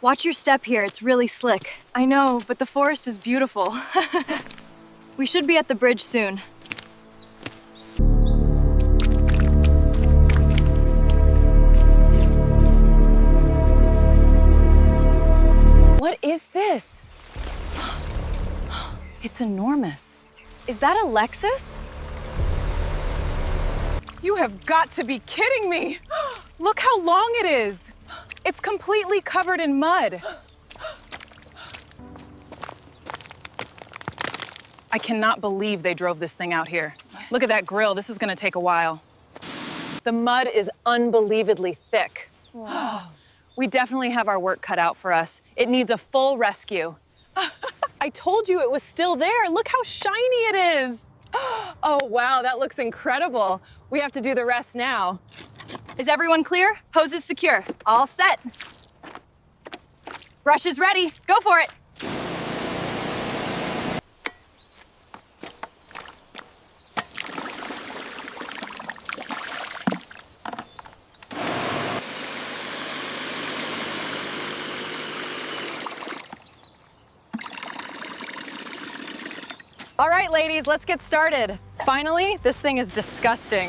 Watch your step here, it's really slick. I know, but the forest is beautiful. We should be at the bridge soon. What is this? It's enormous. Is that a Lexus? You have got to be kidding me. Look how long it is. It's completely covered in mud. I cannot believe they drove this thing out here. Look at that grill. This is gonna take a while. The mud is unbelievably thick. Wow. We definitely have our work cut out for us. It needs a full rescue. I told you it was still there. Look how shiny it is. Oh, wow, that looks incredible. We have to do the rest now. Is everyone clear? Hose is secure. All set. Brush is ready. Go for it. All right, ladies, let's get started. Finally, this thing is disgusting.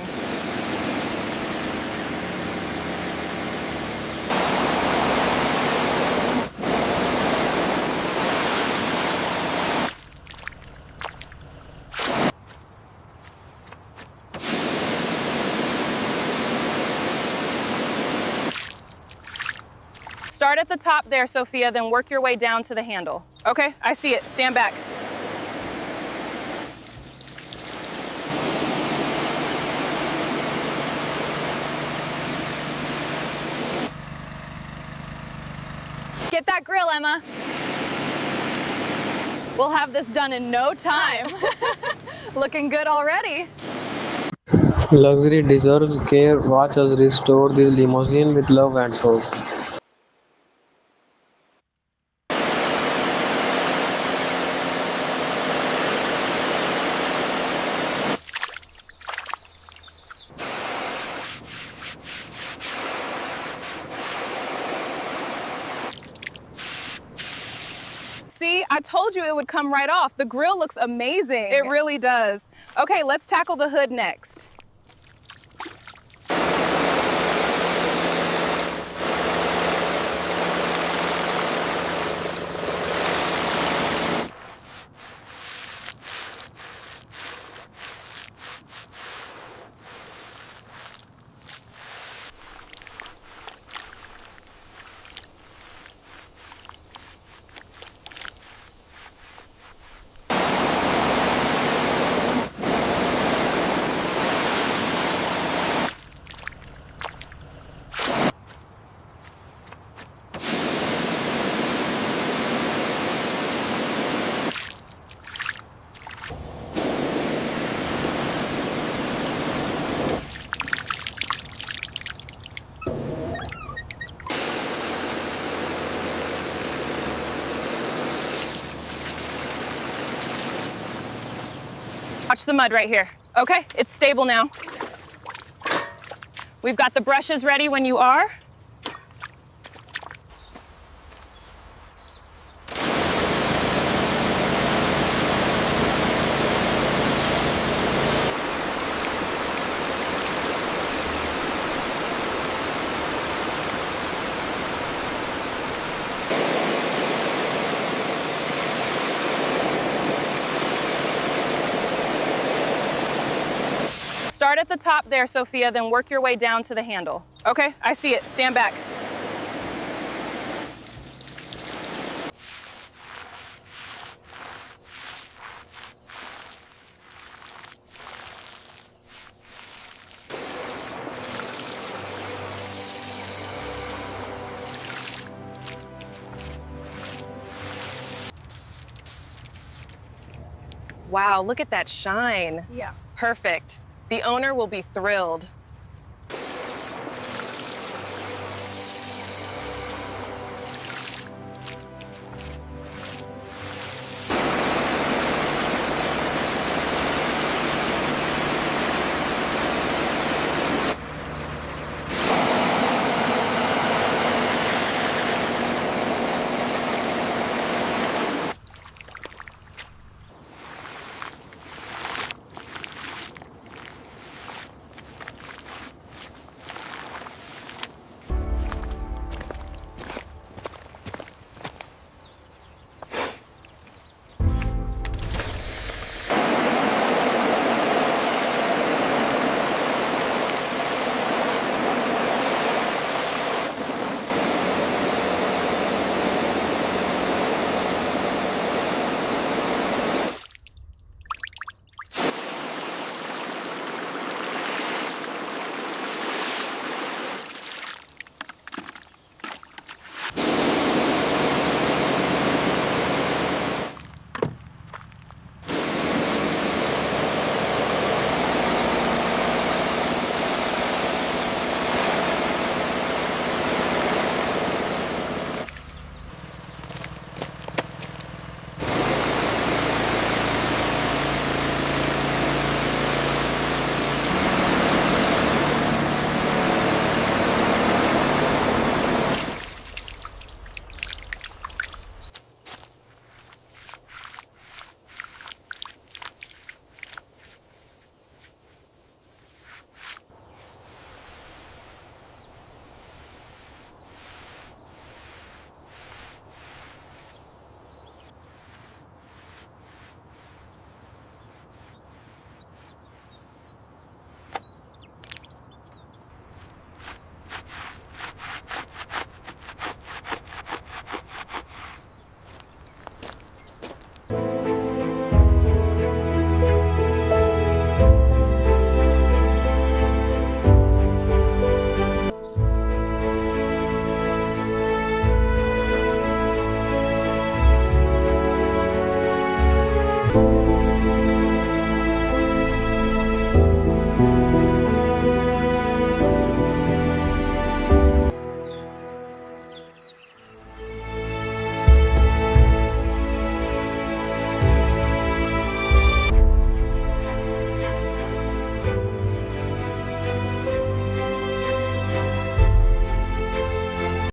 Start at the top there, Sophia, then work your way down to the handle. Okay, I see it. Stand back. Get that grill, Emma. We'll have this done in no time. Looking good already. Luxury deserves care. Watch us restore this limousine with love and soul. See, I told you it would come right off. The grill looks amazing. It really does. Okay, let's tackle the hood next. Watch the mud right here. Okay, it's stable now. We've got the brushes ready when you are. Start at the top there, Sophia, then work your way down to the handle. Okay, I see it. Stand back. Wow, look at that shine. Yeah. Perfect. The owner will be thrilled.